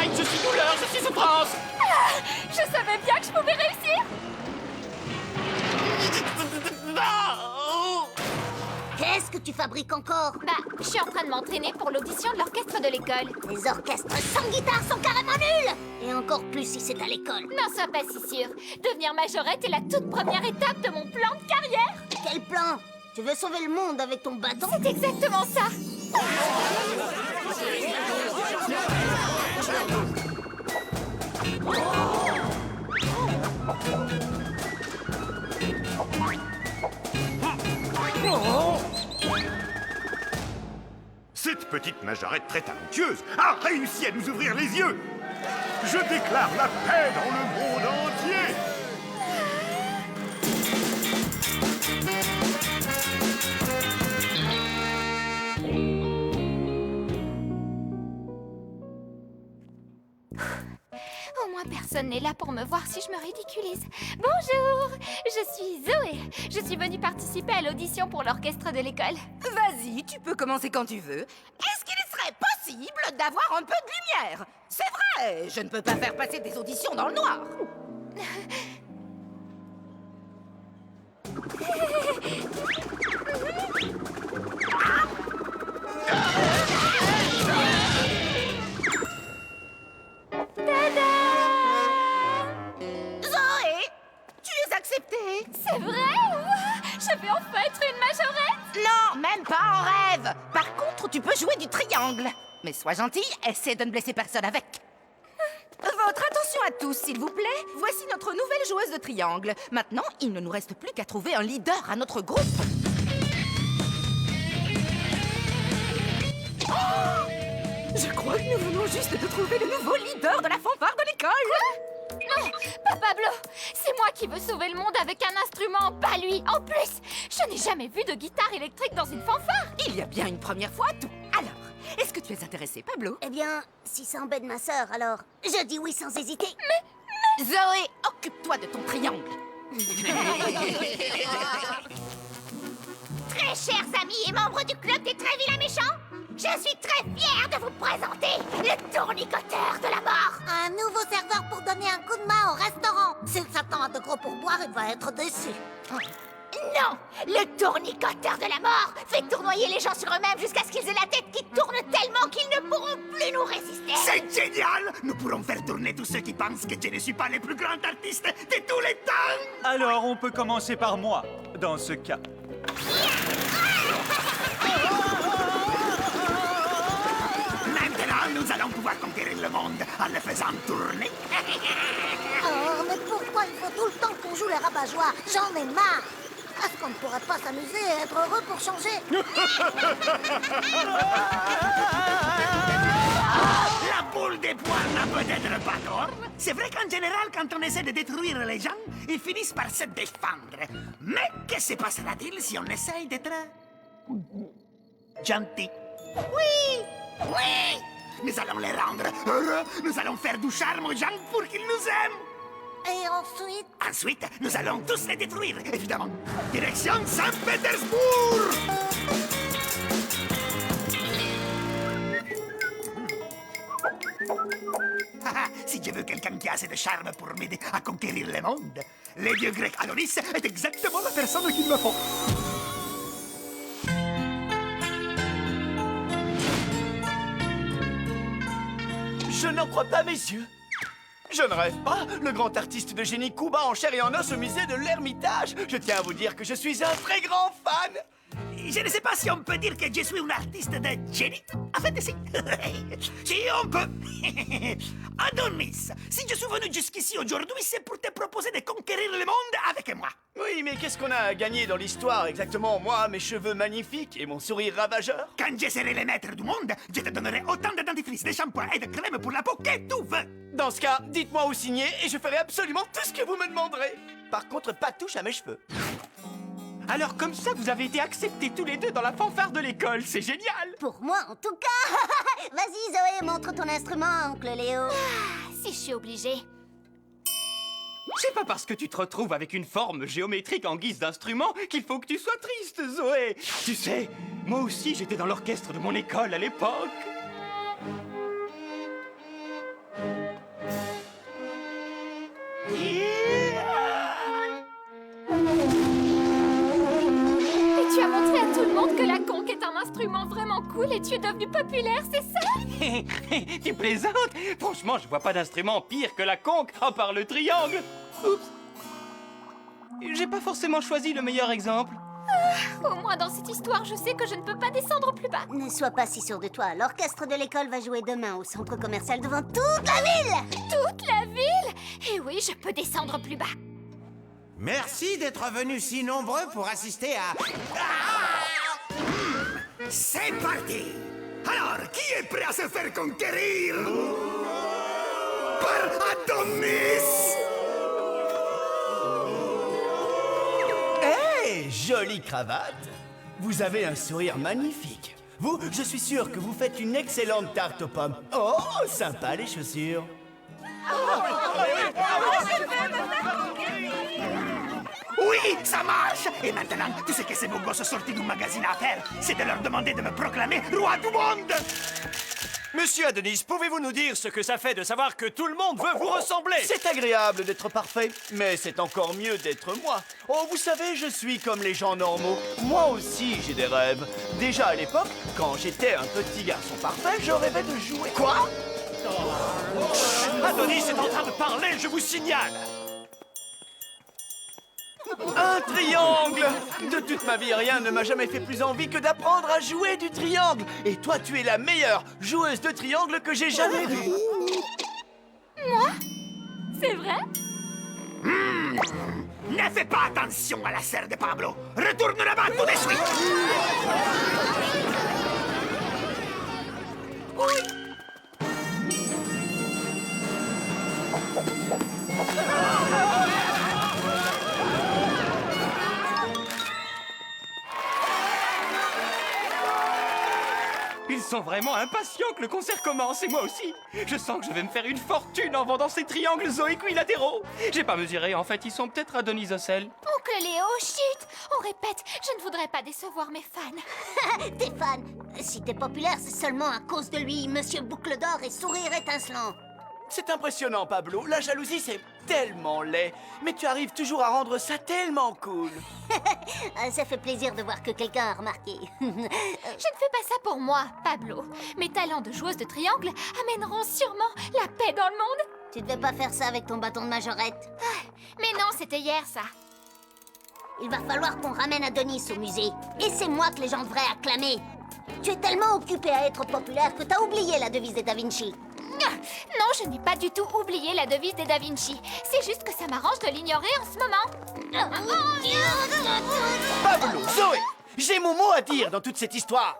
Starlight, je suis douleur, je suis souffrance. Je savais bien que je pouvais réussir. Qu'est-ce que tu fabriques encore? Bah, je suis en train de m'entraîner pour l'audition de l'orchestre de l'école. Les orchestres sans guitare sont carrément nuls! Et encore plus si c'est à l'école. N'en sois pas si sûr. Devenir majorette est la toute première étape de mon plan de carrière. Quel plan? Tu veux sauver le monde avec ton bâton? C'est exactement ça. Cette petite majorette très talentueuse a réussi à nous ouvrir les yeux. Je déclare la paix dans le monde entier. Au moins personne n'est là pour me voir si je me ridiculise. Bonjour, je suis Zoé. Je suis venue participer à l'audition pour l'orchestre de l'école. Vas-y, tu peux commencer quand tu veux. Est-ce qu'il serait possible d'avoir un peu de lumière? C'est vrai, je ne peux pas faire passer des auditions dans le noir. Zoé, tu es acceptée. C'est vrai? Ouah, je vais enfin être une majorette. Non, même pas en rêve. Par contre, tu peux jouer du triangle. Mais sois gentille, essaie de ne blesser personne avec. Votre attention à tous, s'il vous plaît. Voici notre nouvelle joueuse de triangle. Maintenant, il ne nous reste plus qu'à trouver un leader à notre groupe. Oh, je crois que nous venons juste de trouver le nouveau leader de la fanfare de l'école. Non, pas Pablo. C'est moi qui veux sauver le monde avec un instrument, pas lui. En plus, je n'ai jamais vu de guitare électrique dans une fanfare. Il y a bien une première fois à tout. Alors, est-ce que tu es intéressé, Pablo? Eh bien, si ça embête ma sœur, alors je dis oui sans hésiter. Zoé, occupe-toi de ton triangle. Très chers amis et membres du club des très vilains méchants, je suis très fière de vous présenter le tournicoteur de la mort. Un nouveau serveur pour donner un coup de main au restaurant. S'il s'attend à de gros pourboires, il va être déçu. Non, le tournicoteur de la mort fait tournoyer les gens sur eux-mêmes jusqu'à ce qu'ils aient la tête qui tourne tellement qu'ils ne pourront plus nous résister. C'est génial. Nous pourrons faire tourner tous ceux qui pensent que je ne suis pas le plus grand artiste de tous les temps. Alors, on peut commencer par moi, dans ce cas. Maintenant, nous allons pouvoir conquérir le monde en le faisant tourner. Oh, mais pourquoi il faut tout le temps qu'on joue les rabat-joie? J'en ai marre. Est-ce qu'on ne pourrait pas s'amuser et être heureux pour changer? La boule des poils n'a peut-être pas tort. C'est vrai qu'en général, quand on essaie de détruire les gens, ils finissent par se défendre. Mais que se passera-t-il si on essaye d'être gentil? Oui! Oui! Nous allons les rendre heureux. Nous allons faire du charme aux gens pour qu'ils nous aiment. Et ensuite? Ensuite, nous allons tous les détruire, évidemment. Direction Saint-Pétersbourg! Si je veux quelqu'un qui a assez de charme pour m'aider à conquérir le monde, le dieu grec Adonis est exactement la personne qu'il me faut. Je n'en crois pas mes yeux. Je ne rêve pas. Le grand artiste de génie Kuba en chair et en os au musée de l'Ermitage. Je tiens à vous dire que je suis un très grand fan. Je ne sais pas si on peut dire que je suis un artiste de génie. En fait, si. Si, on peut. Adonis, si je suis venu jusqu'ici aujourd'hui, c'est pour te proposer de conquérir le monde avec moi. Oui, mais qu'est-ce qu'on a gagné dans l'histoire exactement? Moi, mes cheveux magnifiques et mon sourire ravageur? Quand je serai le maître du monde, je te donnerai autant de dentifrice, de shampoing et de crème pour la peau que tu veux. Dans ce cas, dites-moi où signer et je ferai absolument tout ce que vous me demanderez. Par contre, pas de touche à mes cheveux. Alors comme ça, vous avez été acceptés tous les deux dans la fanfare de l'école, c'est génial! Pour moi, en tout cas. Vas-y, Zoé, montre ton instrument, oncle Léo. Si je suis obligée. C'est pas parce que tu te retrouves avec une forme géométrique en guise d'instrument qu'il faut que tu sois triste, Zoé! Tu sais, moi aussi j'étais dans l'orchestre de mon école à l'époque. compte que la conque est un instrument vraiment cool et tu es devenu populaire, c'est ça? Tu plaisantes? Franchement, je vois pas d'instrument pire que la conque, à part le triangle. Oups. J'ai pas forcément choisi le meilleur exemple. Au moins dans cette histoire, je sais que je ne peux pas descendre plus bas. Ne sois pas si sûr de toi. L'orchestre de l'école va jouer demain au centre commercial devant toute la ville. Toute la ville? Et oui, je peux descendre plus bas. Merci d'être venus si nombreux pour assister à... C'est parti! Alors, qui est prêt à se faire conquérir par Adonis? Hé, jolie cravate. Vous avez un sourire magnifique. Vous, je suis sûr que vous faites une excellente tarte aux pommes. Oh, sympa les chaussures. Oui, ça marche! Et maintenant, tout ce que ces beaux gosses sortis du magazine à faire, c'est de leur demander de me proclamer roi du monde! Monsieur Adonis, pouvez-vous nous dire ce que ça fait de savoir que tout le monde veut vous ressembler? C'est agréable d'être parfait, mais c'est encore mieux d'être moi. Oh, vous savez, je suis comme les gens normaux. Moi aussi, j'ai des rêves. Déjà à l'époque, quand j'étais un petit garçon parfait, je rêvais de jouer. Quoi? Adonis est en train de parler, je vous signale. Un triangle! De toute ma vie, rien ne m'a jamais fait plus envie que d'apprendre à jouer du triangle. Et toi, tu es la meilleure joueuse de triangle que j'ai jamais vue. Moi? C'est vrai? Ne fais pas attention à la serre de Pablo! Retourne là-bas tout de suite! Ils sont vraiment impatients que le concert commence, et moi aussi. Je sens que je vais me faire une fortune en vendant ces triangles équilatéraux. J'ai pas mesuré, en fait, ils sont peut-être Adonis Ocel. Oncle Léo, chut! On répète, je ne voudrais pas décevoir mes fans. Tes fans, si t'es populaire, c'est seulement à cause de lui, Monsieur Boucle d'Or et Sourire étincelant. C'est impressionnant, Pablo. La jalousie, c'est tellement laid. Mais tu arrives toujours à rendre ça tellement cool. Ça fait plaisir de voir que quelqu'un a remarqué. Je ne fais pas ça pour moi, Pablo. Mes talents de joueuse de triangle amèneront sûrement la paix dans le monde. Tu devais pas faire ça avec ton bâton de majorette. Mais non, c'était hier, ça. Il va falloir qu'on ramène Adonis au musée. Et c'est moi que les gens devraient acclamer. Tu es tellement occupé à être populaire que t'as oublié la devise des Da Vinci. Non, je n'ai pas du tout oublié la devise des Da Vinci. C'est juste que ça m'arrange de l'ignorer en ce moment. Pablo, Zoé, j'ai mon mot à dire dans toute cette histoire.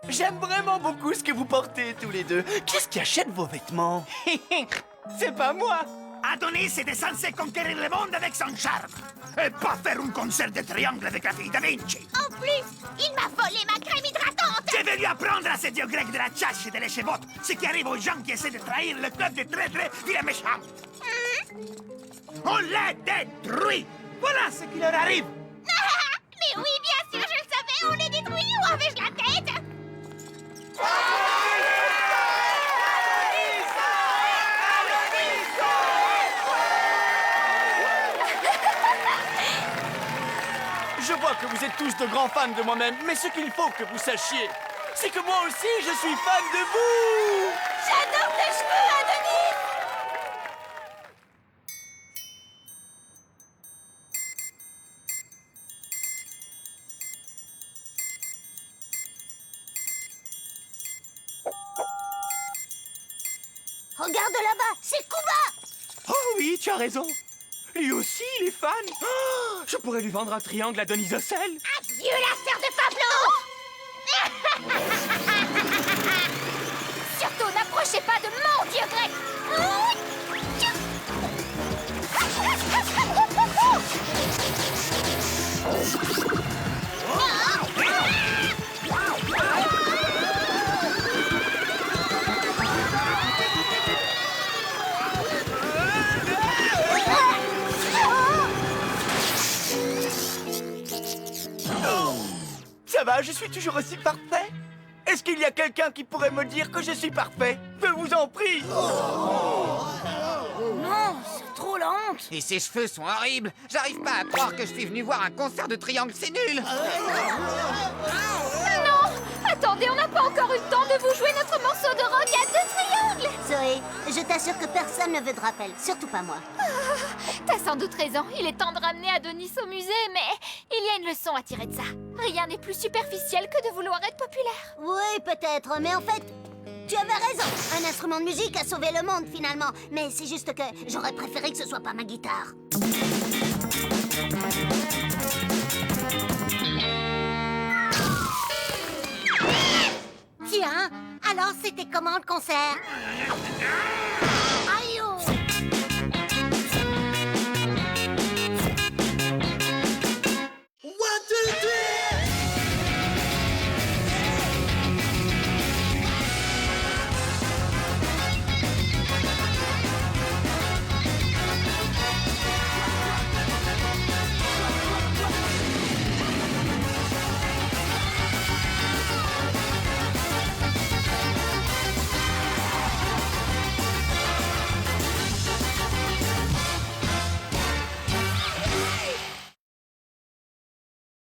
J'aime vraiment beaucoup ce que vous portez tous les deux. Qu'est-ce qui achète vos vêtements? C'est pas moi. Adonis était censé conquérir le monde avec son charme. Et pas faire un concert de triangle avec la fille Da Vinci. En plus, il m'a volé ma crème hydratante. Je vais lui apprendre à ce dieu grec de la tâche et de l'échevotte, ce qui arrive aux gens qui essaient de trahir le club des traîtres vilains méchants. On l'a détruit. Voilà ce qui leur arrive. Mais oui, bien sûr, je le savais, on les détruit ou avec la tête. Je vois que vous êtes tous de grands fans de moi-même, mais ce qu'il faut que vous sachiez, c'est que moi aussi, je suis fan de vous! J'adore tes cheveux, Adonis. Regarde là-bas, c'est Kuba. Oh oui, tu as raison. Lui aussi, il est fan. Oh, je pourrais lui vendre un triangle à Adonis Ocel. Adieu la sœur de Pablo. Surtout, n'approchez pas de mon dieu grec. Ça va, je suis toujours aussi parfait? Est-ce qu'il y a quelqu'un qui pourrait me dire que je suis parfait? Je vous en prie! Non, c'est trop la honte. Et ses cheveux sont horribles. J'arrive pas à croire que je suis venu voir un concert de triangle, c'est nul. Non! Attendez, on n'a pas encore eu le temps de vous jouer notre morceau de rock à 2 triangles! Zoé, je t'assure que personne ne veut de rappel, surtout pas moi. T'as sans doute raison, il est temps de ramener Adonis au musée, mais il y a une leçon à tirer de ça. Rien n'est plus superficiel que de vouloir être populaire. Oui, peut-être, mais en fait, tu avais raison. Un instrument de musique a sauvé le monde, finalement. Mais c'est juste que j'aurais préféré que ce soit pas ma guitare. Tiens, alors c'était comment le concert?